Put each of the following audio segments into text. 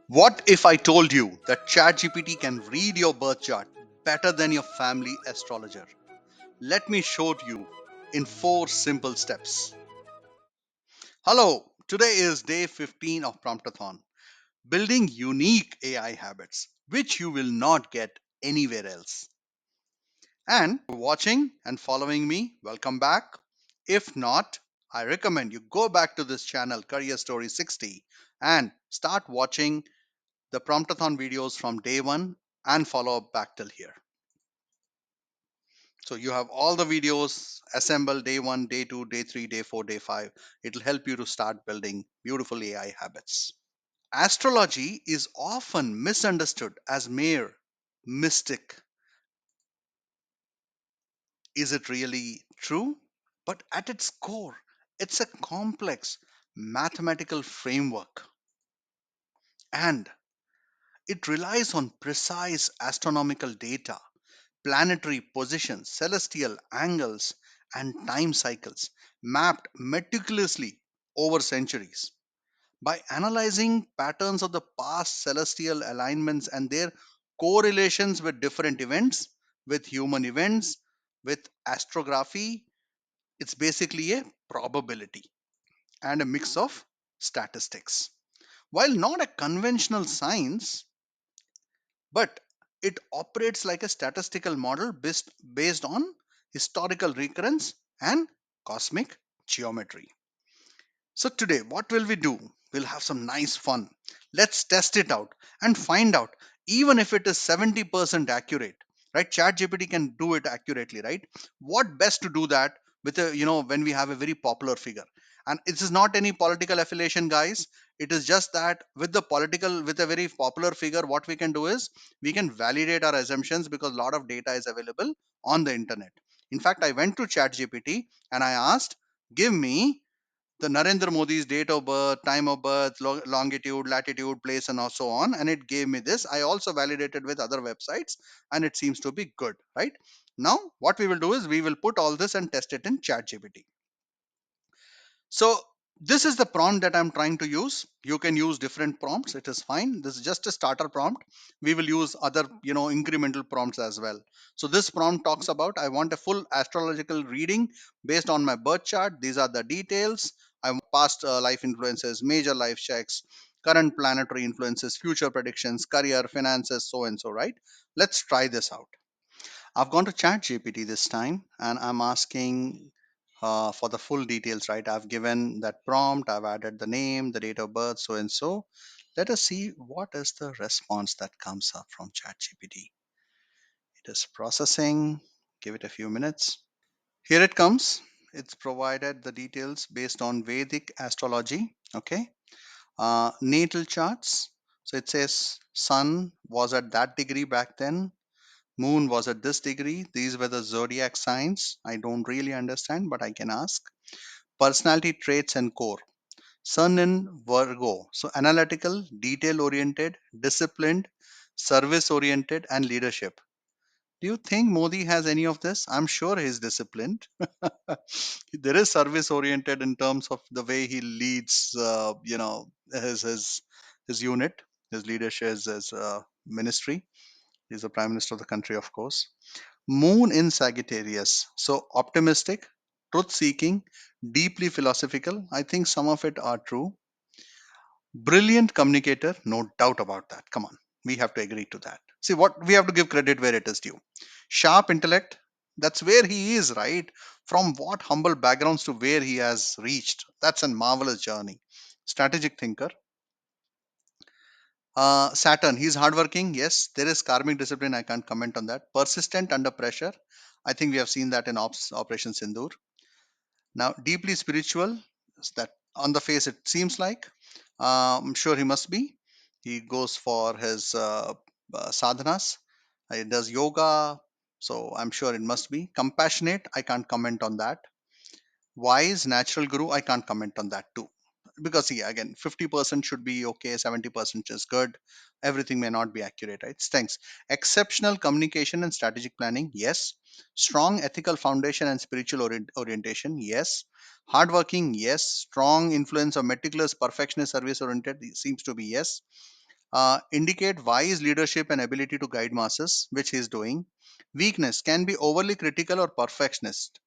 What if I told you that ChatGPT can read your birth chart better than your family astrologer? Let me show you in 4 simple steps. Hello, today is day 15 of Promptathon, building unique AI habits, which you will not get anywhere else. And watching and following me, welcome back. If not, I recommend you go back to this channel, Career Story 60, and start watching the Promptathon videos from day one and follow up back till here. So you have all the videos assembled day one, day two, day three, day four, day five. It'll help you to start building beautiful AI habits. Astrology is often misunderstood as mere mystic. Is it really true? But at its core, it's a complex mathematical framework and it relies on precise astronomical data, planetary positions, celestial angles, and time cycles mapped meticulously over centuries. By analyzing patterns of the past celestial alignments and their correlations with different events, with human events, with astrography, it's basically a probability and a mix of statistics. While not a conventional science, but it operates like a statistical model based on historical recurrence and cosmic geometry. So, today, what will we do? We'll have some nice fun. Let's test it out and find out, even if it is 70% accurate, right? ChatGPT can do it accurately, right? What best to do that with when we have a very popular figure. And it is not any political affiliation, guys. It is just that with a very popular figure, what we can do is we can validate our assumptions because a lot of data is available on the internet. In fact, I went to ChatGPT and I asked, give me the Narendra Modi's date of birth, time of birth, longitude, latitude, place, and so on. And it gave me this. I also validated with other websites, and it seems to be good, right? Now, what we will do is we will put all this and test it in ChatGPT. So this is the prompt that I'm trying to use. You can use different prompts. It is fine. This is just a starter prompt. We will use other, incremental prompts as well. So this prompt talks about, I want a full astrological reading based on my birth chart. These are the details. I want past life influences, major life checks, current planetary influences, future predictions, career, finances, so and so, right? Let's try this out. I've gone to ChatGPT this time and I'm asking for the full details, right? I've given that prompt, I've added the name, the date of birth, so and so. Let us see what is the response that comes up from ChatGPT. It is processing. Give it a few minutes. Here it comes. It's provided the details based on Vedic astrology. Okay. Natal charts. So it says sun was at that degree back then. Moon was at this degree. These were the zodiac signs. I don't really understand, but I can ask. Personality traits and core. Sun in Virgo. So analytical, detail oriented, disciplined, service oriented, and leadership. Do you think Modi has any of this? I'm sure he's disciplined. There is service oriented in terms of the way he leads, his unit, his leadership, his ministry. He's the prime minister of the country, of course. Moon in Sagittarius. So optimistic, truth seeking, deeply philosophical. I think some of it are true. Brilliant communicator, no doubt about that. Come on, we have to agree to that. See, what we have to give credit where it is due. Sharp intellect, that's where he is, right? From what humble backgrounds to where he has reached. That's a marvelous journey. Strategic thinker. Saturn, he's hardworking. Yes, there is karmic discipline. I can't comment on that. Persistent under pressure. I think we have seen that in Operation Sindoor. Now, deeply spiritual, is that on the face it seems like. I'm sure he must be. He goes for his sadhanas. He does yoga. So I'm sure it must be. Compassionate, I can't comment on that. Wise, natural guru, I can't comment on that too. Because see, again, 50% should be okay, 70% is good. Everything may not be accurate, right? Thanks. Exceptional communication and strategic planning, yes. Strong ethical foundation and spiritual orientation, yes. Hardworking, yes. Strong influence of meticulous perfectionist service oriented seems to be yes. Indicate wise leadership and ability to guide masses, which he is doing. Weakness can be overly critical or perfectionist,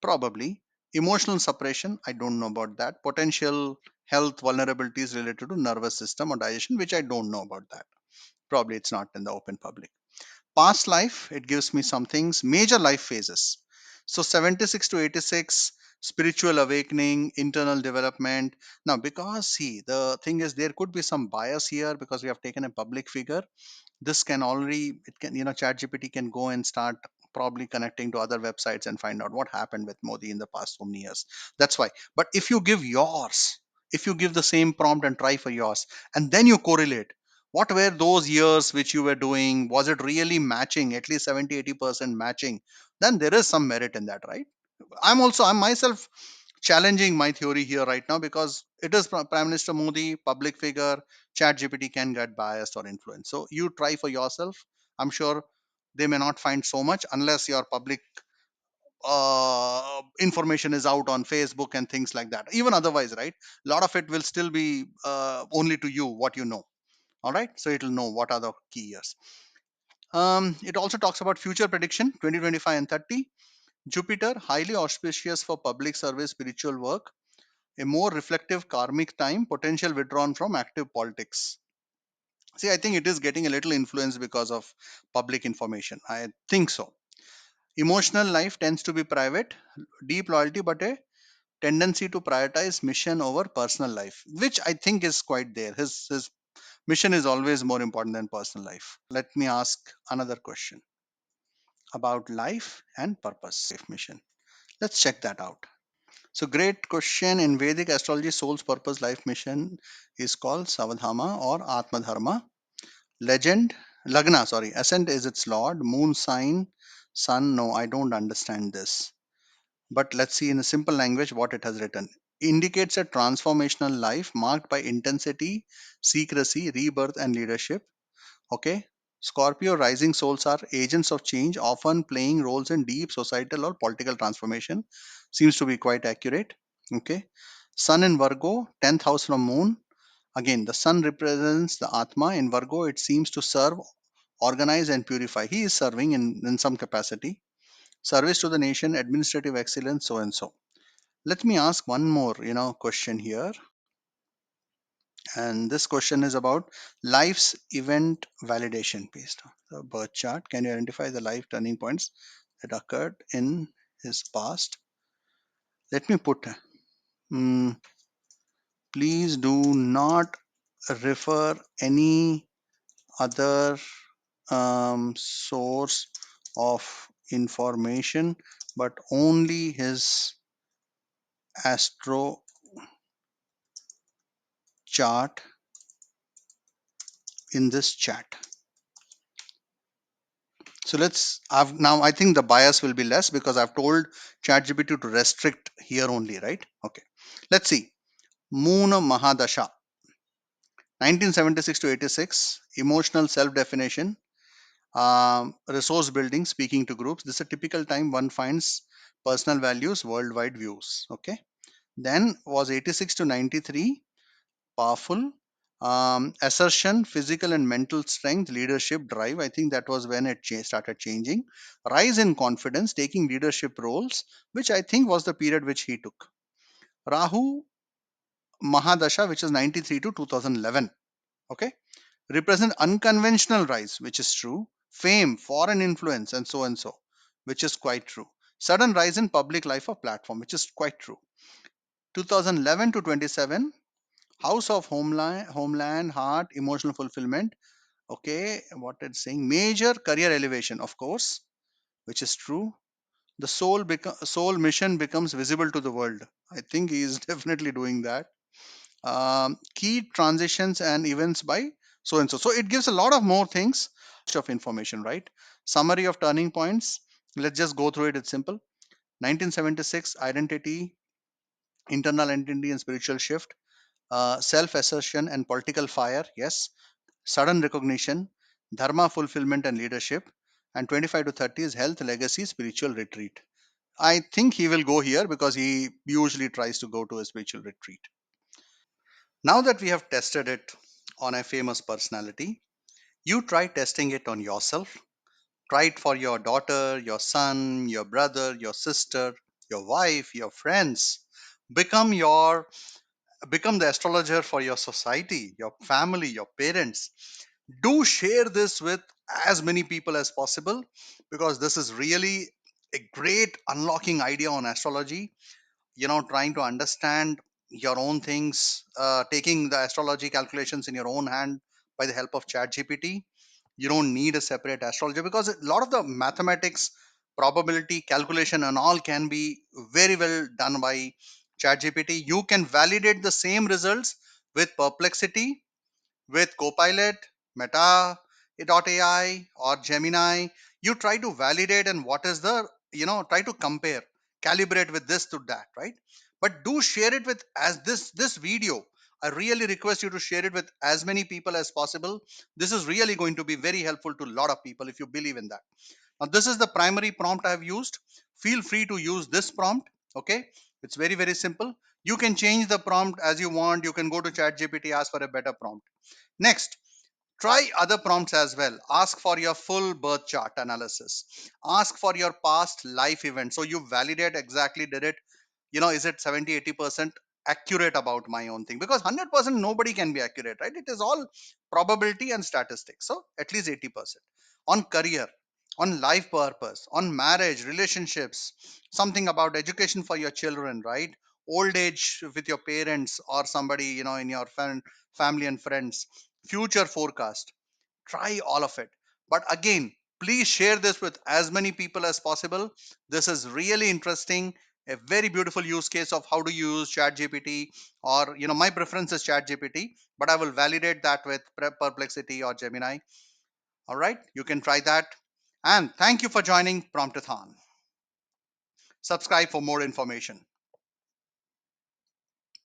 probably. Emotional suppression, I don't know about that. Potential health vulnerabilities related to nervous system or digestion, which I don't know about that. Probably it's not in the open public. Past life, it gives me some things. Major life phases. So 76 to 86, spiritual awakening, internal development. Now, because see, the thing is, there could be some bias here because we have taken a public figure. This can already, it can, chat gpt can go and start probably connecting to other websites and find out what happened with Modi in the past so many years. That's why. But if you give yours, if you give the same prompt and try for yours, and then you correlate, what were those years which you were doing, was it really matching, at least 70-80% matching, then there is some merit in that, right? I'm myself challenging my theory here right now because it is Prime Minister Modi, public figure. Chat GPT can get biased or influenced. So you try for yourself. I'm sure they may not find so much unless your public information is out on Facebook and things like that. Even otherwise, right? A lot of it will still be only to you what you know. All right. So it'll know what are the key years. It also talks about future prediction 2025 and 30. Jupiter, highly auspicious for public service, spiritual work, a more reflective karmic time, potential withdrawn from active politics. See, I think it is getting a little influence because of public information. I think so. Emotional life tends to be private, deep loyalty, but a tendency to prioritize mission over personal life, which I think is quite there. His mission is always more important than personal life. Let me ask another question about life and purpose, life mission. Let's check that out. So, great question. In Vedic astrology, soul's purpose, life mission is called Savadhama or Atmadharma. Legend, Lagna, sorry, ascent is its lord. Moon sign, sun, no, I don't understand this. But let's see in a simple language what it has written. Indicates a transformational life marked by intensity, secrecy, rebirth, and leadership. Okay. Scorpio rising souls are agents of change, often playing roles in deep societal or political transformation. Seems to be quite accurate. Okay. Sun in Virgo, 10th house from Moon. Again, the Sun represents the Atma. In Virgo, it seems to serve, organize, and purify. He is serving in some capacity. Service to the nation, administrative excellence, so and so. Let me ask one more, question here. And this question is about life's event validation based on the birth chart. Can you identify the life turning points that occurred in his past? Let me put, mm, please do not refer any other source of information, but only his astro chart in this chat. So I've now, I think the bias will be less because I've told ChatGPT to restrict here only, right? Okay. Let's see. Moon Mahadasha, 1976 to 86, emotional self-definition, resource building, speaking to groups. This is a typical time one finds personal values, worldwide views. Okay. Then was 86 to 93, powerful. Assertion, physical and mental strength, leadership, drive. I think that was when it started changing. Rise in confidence, taking leadership roles, which I think was the period which he took. Rahu Mahadasha, which is 93 to 2011. Okay. Represent unconventional rise, which is true. Fame, foreign influence, and so, which is quite true. Sudden rise in public life or platform, which is quite true. 2011 to 27, House of Homeland, Heart, Emotional Fulfillment. Okay, what it's saying, major career elevation, of course, which is true. The soul mission becomes visible to the world. I think he is definitely doing that. Key transitions and events by so and so. So it gives a lot of more things of information, right? Summary of turning points. Let's just go through it. It's simple. 1976, identity, internal identity and spiritual shift, self assertion and political fire. Yes. Sudden recognition, dharma fulfillment and leadership, and 25 to 30 is health, legacy, spiritual retreat. I think he will go here because he usually tries to go to a spiritual retreat. Now that we have tested it, on a famous personality. You try testing it on yourself. Try it for your daughter, your son, your brother, your sister, your wife, your friends. Become your become the astrologer for your society, your family, your parents. Do share this with as many people as possible, because this is really a great unlocking idea on astrology. Trying to understand your own things, taking the astrology calculations in your own hand by the help of ChatGPT. You don't need a separate astrologer, because a lot of the mathematics, probability calculation and all can be very well done by ChatGPT. You can validate the same results with Perplexity, with Copilot, Meta AI, or Gemini. You try to validate, and what is the, try to compare, calibrate with this to that, right? But do share it with, as this video, I really request you to share it with as many people as possible. This is really going to be very helpful to a lot of people if you believe in that. Now, this is the primary prompt I have used. Feel free to use this prompt. Okay, it's very, very simple. You can change the prompt as you want. You can go to ChatGPT, ask for a better prompt. Next, try other prompts as well. Ask for your full birth chart analysis. Ask for your past life events. So you validate exactly, did it, is it 70-80% accurate about my own thing? Because 100% nobody can be accurate, right? It is all probability and statistics. So at least 80%. On career, on life purpose, on marriage, relationships, something about education for your children, right? Old age with your parents or somebody, in your family and friends. Future forecast. Try all of it. But again, please share this with as many people as possible. This is really interesting, a very beautiful use case of how to use ChatGPT. Or, my preference is ChatGPT, but I will validate that with Perplexity or Gemini. All right, you can try that. And thank you for joining Promptathon. Subscribe for more information.